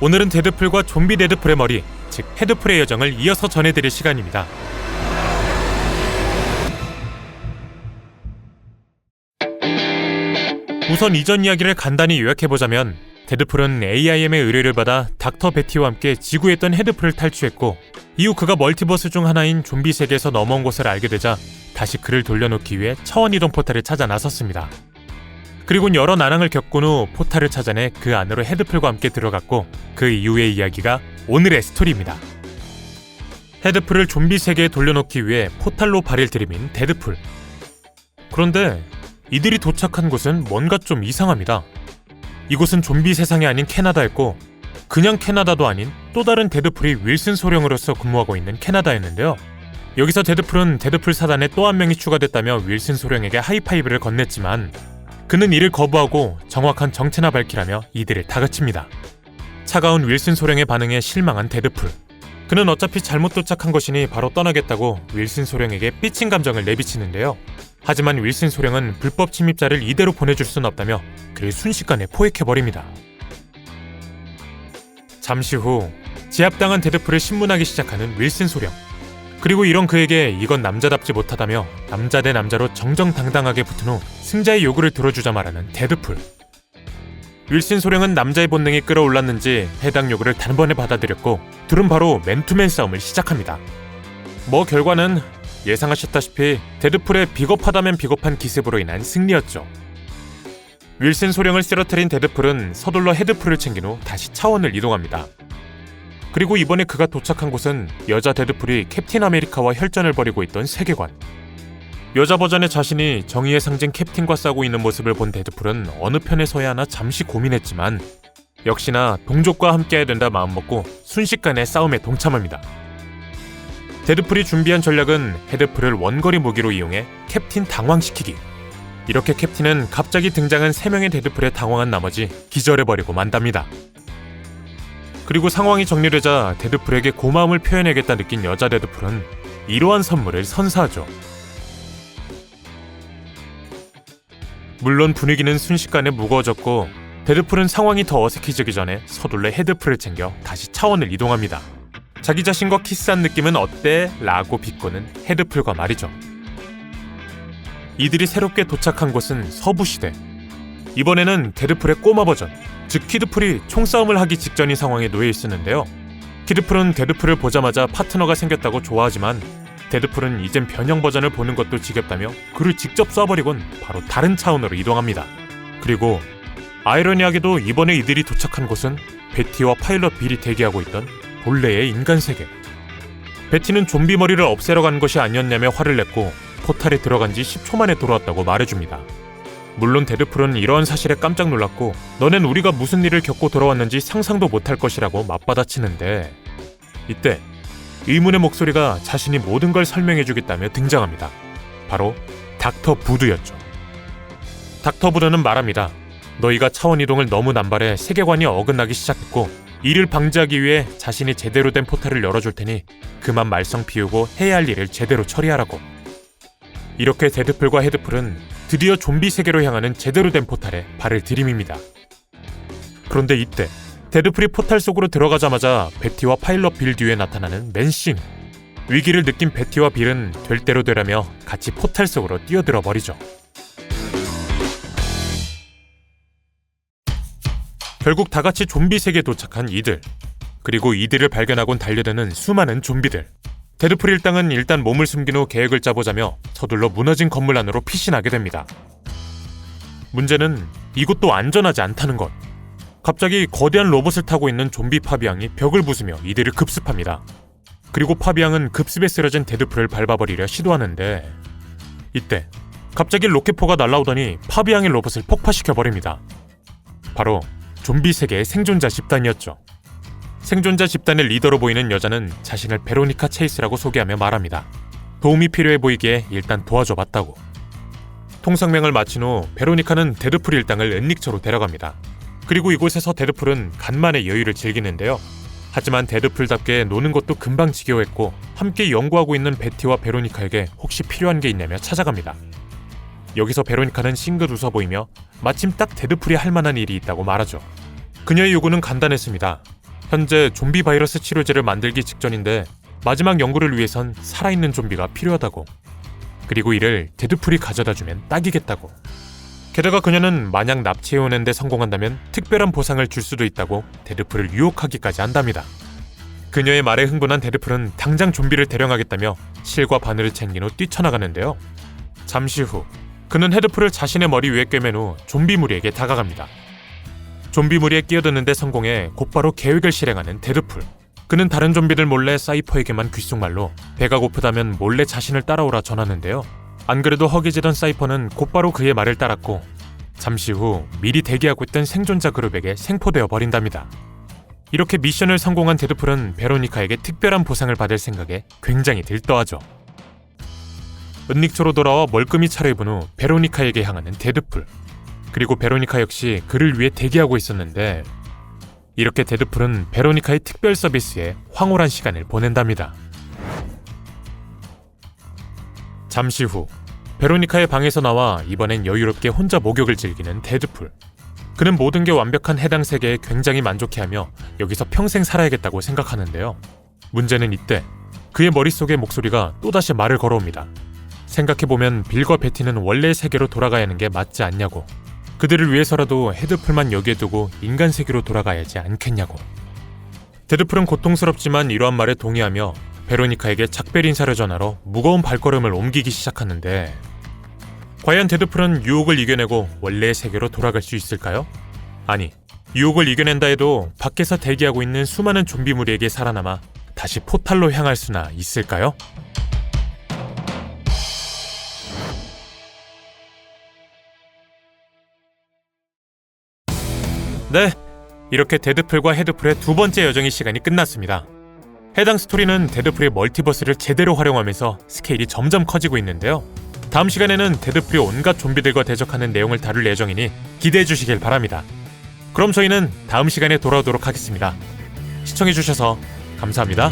오늘은 데드풀과 좀비 데드풀의 머리, 즉 헤드풀의 여정을 이어서 전해드릴 시간입니다. 우선 이전 이야기를 간단히 요약해보자면 데드풀은 AIM의 의뢰를 받아 닥터 베티와 함께 지구에 있던 헤드풀을 탈취했고 이후 그가 멀티버스 중 하나인 좀비 세계에서 넘어온 것을 알게 되자 다시 그를 돌려놓기 위해 차원이동 포탈을 찾아 나섰습니다. 그리고 여러 난항을 겪은 후 포탈을 찾아내 그 안으로 헤드풀과 함께 들어갔고 그 이후의 이야기가 오늘의 스토리입니다. 헤드풀을 좀비 세계에 돌려놓기 위해 포탈로 발을 들이민 데드풀. 그런데 이들이 도착한 곳은 뭔가 좀 이상합니다. 이곳은 좀비 세상이 아닌 캐나다였고 그냥 캐나다도 아닌 또 다른 데드풀이 윌슨 소령으로서 근무하고 있는 캐나다였는데요. 여기서 데드풀은 데드풀 사단에 또 한 명이 추가됐다며 윌슨 소령에게 하이파이브를 건넸지만 그는 이를 거부하고 정확한 정체나 밝히라며 이들을 다그칩니다. 차가운 윌슨 소령의 반응에 실망한 데드풀. 그는 어차피 잘못 도착한 것이니 바로 떠나겠다고 윌슨 소령에게 삐친 감정을 내비치는데요. 하지만 윌슨 소령은 불법 침입자를 이대로 보내줄 순 없다며 그를 순식간에 포획해버립니다. 잠시 후 제압당한 데드풀을 신문하기 시작하는 윌슨 소령. 그리고 이런 그에게 이건 남자답지 못하다며 남자 대 남자로 정정당당하게 붙은 후 승자의 요구를 들어주자 말하는 데드풀. 윌슨 소령은 남자의 본능이 끌어올랐는지 해당 요구를 단번에 받아들였고 둘은 바로 맨투맨 싸움을 시작합니다. 결과는 예상하셨다시피 데드풀의 비겁하다면 비겁한 기습으로 인한 승리였죠. 윌슨 소령을 쓰러뜨린 데드풀은 서둘러 헤드풀을 챙긴 후 다시 차원을 이동합니다. 그리고 이번에 그가 도착한 곳은 여자 데드풀이 캡틴 아메리카와 혈전을 벌이고 있던 세계관. 여자 버전의 자신이 정의의 상징 캡틴과 싸우고 있는 모습을 본 데드풀은 어느 편에 서야 하나 잠시 고민했지만 역시나 동족과 함께해야 된다 마음먹고 순식간에 싸움에 동참합니다. 데드풀이 준비한 전략은 헤드풀을 원거리 무기로 이용해 캡틴 당황시키기. 이렇게 캡틴은 갑자기 등장한 3명의 데드풀에 당황한 나머지 기절해버리고 만답니다. 그리고 상황이 정리되자 데드풀에게 고마움을 표현해야겠다 느낀 여자 데드풀은 이러한 선물을 선사하죠. 물론 분위기는 순식간에 무거워졌고 데드풀은 상황이 더 어색해지기 전에 서둘러 헤드풀을 챙겨 다시 차원을 이동합니다. 자기 자신과 키스한 느낌은 어때? 라고 비꼬는 헤드풀과 말이죠. 이들이 새롭게 도착한 곳은 서부시대. 이번에는 데드풀의 꼬마 버전, 즉 키드풀이 총싸움을 하기 직전인 상황에 놓여 있었는데요. 키드풀은 데드풀을 보자마자 파트너가 생겼다고 좋아하지만 데드풀은 이젠 변형 버전을 보는 것도 지겹다며 그를 직접 쏴버리곤 바로 다른 차원으로 이동합니다. 그리고 아이러니하게도 이번에 이들이 도착한 곳은 베티와 파일럿 빌이 대기하고 있던 본래의 인간 세계. 베티는 좀비 머리를 없애러 간 것이 아니었냐며 화를 냈고 포탈에 들어간 지 10초 만에 돌아왔다고 말해줍니다. 물론 데드풀은 이러한 사실에 깜짝 놀랐고 너넨 우리가 무슨 일을 겪고 돌아왔는지 상상도 못할 것이라고 맞받아치는데 이때 의문의 목소리가 자신이 모든 걸 설명해주겠다며 등장합니다. 바로 닥터 부드였죠. 닥터 부드는 말합니다. 너희가 차원 이동을 너무 남발해 세계관이 어긋나기 시작했고 이를 방지하기 위해 자신이 제대로 된 포탈을 열어줄 테니 그만 말썽 피우고 해야 할 일을 제대로 처리하라고. 이렇게 데드풀과 헤드풀은 드디어 좀비 세계로 향하는 제대로 된 포탈에 발을 들이밉니다. 그런데 이때 데드풀이 포탈 속으로 들어가자마자 베티와 파일럿 빌 뒤에 나타나는 맨싱. 위기를 느낀 베티와 빌은 될 대로 되라며 같이 포탈 속으로 뛰어들어 버리죠. 결국 다같이 좀비 세계에 도착한 이들. 그리고 이들을 발견하곤 달려드는 수많은 좀비들. 데드풀 일당은 일단 몸을 숨긴 후 계획을 짜보자며 서둘러 무너진 건물 안으로 피신하게 됩니다. 문제는 이곳도 안전하지 않다는 것. 갑자기 거대한 로봇을 타고 있는 좀비 파비앙이 벽을 부수며 이들을 급습합니다. 그리고 파비앙은 급습에 쓰러진 데드풀을 밟아버리려 시도하는데 이때 갑자기 로켓포가 날아오더니 파비앙의 로봇을 폭파시켜버립니다. 바로 좀비 세계의 생존자 집단이었죠. 생존자 집단의 리더로 보이는 여자는 자신을 베로니카 체이스라고 소개하며 말합니다. 도움이 필요해 보이기에 일단 도와줘봤다고. 통성명을 마친 후 베로니카는 데드풀 일당을 은닉처로 데려갑니다. 그리고 이곳에서 데드풀은 간만에 여유를 즐기는데요. 하지만 데드풀답게 노는 것도 금방 지겨웠고 함께 연구하고 있는 베티와 베로니카에게 혹시 필요한 게 있냐며 찾아갑니다. 여기서 베로니카는 싱긋 웃어 보이며 마침 딱 데드풀이 할 만한 일이 있다고 말하죠. 그녀의 요구는 간단했습니다. 현재 좀비 바이러스 치료제를 만들기 직전인데 마지막 연구를 위해선 살아있는 좀비가 필요하다고. 그리고 이를 데드풀이 가져다주면 딱이겠다고. 게다가 그녀는 만약 납치해오는 데 성공한다면 특별한 보상을 줄 수도 있다고 데드풀을 유혹하기까지 한답니다. 그녀의 말에 흥분한 데드풀은 당장 좀비를 대령하겠다며 실과 바늘을 챙긴 후 뛰쳐나가는데요. 잠시 후 그는 헤드풀을 자신의 머리 위에 꿰맨 후 좀비 무리에게 다가갑니다. 좀비 무리에 끼어드는 데 성공해 곧바로 계획을 실행하는 데드풀. 그는 다른 좀비들 몰래 사이퍼에게만 귓속말로 배가 고프다면 몰래 자신을 따라오라 전하는데요. 안 그래도 허기지던 사이퍼는 곧바로 그의 말을 따랐고 잠시 후 미리 대기하고 있던 생존자 그룹에게 생포되어 버린답니다. 이렇게 미션을 성공한 데드풀은 베로니카에게 특별한 보상을 받을 생각에 굉장히 들떠하죠. 은닉초로 돌아와 멀끔히 차려입은 후 베로니카에게 향하는 데드풀. 그리고 베로니카 역시 그를 위해 대기하고 있었는데 이렇게 데드풀은 베로니카의 특별 서비스에 황홀한 시간을 보낸답니다. 잠시 후 베로니카의 방에서 나와 이번엔 여유롭게 혼자 목욕을 즐기는 데드풀. 그는 모든 게 완벽한 해당 세계에 굉장히 만족해하며 여기서 평생 살아야겠다고 생각하는데요. 문제는 이때 그의 머릿속의 목소리가 또다시 말을 걸어옵니다. 생각해보면 빌과 베티는 원래의 세계로 돌아가야 하는 게 맞지 않냐고. 그들을 위해서라도 헤드풀만 여기에 두고 인간 세계로 돌아가야 하지 않겠냐고. 데드풀은 고통스럽지만 이러한 말에 동의하며 베로니카에게 작별 인사를 전하러 무거운 발걸음을 옮기기 시작하는데 과연 데드풀은 유혹을 이겨내고 원래의 세계로 돌아갈 수 있을까요? 아니, 유혹을 이겨낸다 해도 밖에서 대기하고 있는 수많은 좀비 무리에게 살아남아 다시 포탈로 향할 수나 있을까요? 네, 이렇게 데드풀과 헤드풀의 두 번째 여정의 시간이 끝났습니다. 해당 스토리는 데드풀의 멀티버스를 제대로 활용하면서 스케일이 점점 커지고 있는데요. 다음 시간에는 데드풀이 온갖 좀비들과 대적하는 내용을 다룰 예정이니 기대해 주시길 바랍니다. 그럼 저희는 다음 시간에 돌아오도록 하겠습니다. 시청해주셔서 감사합니다.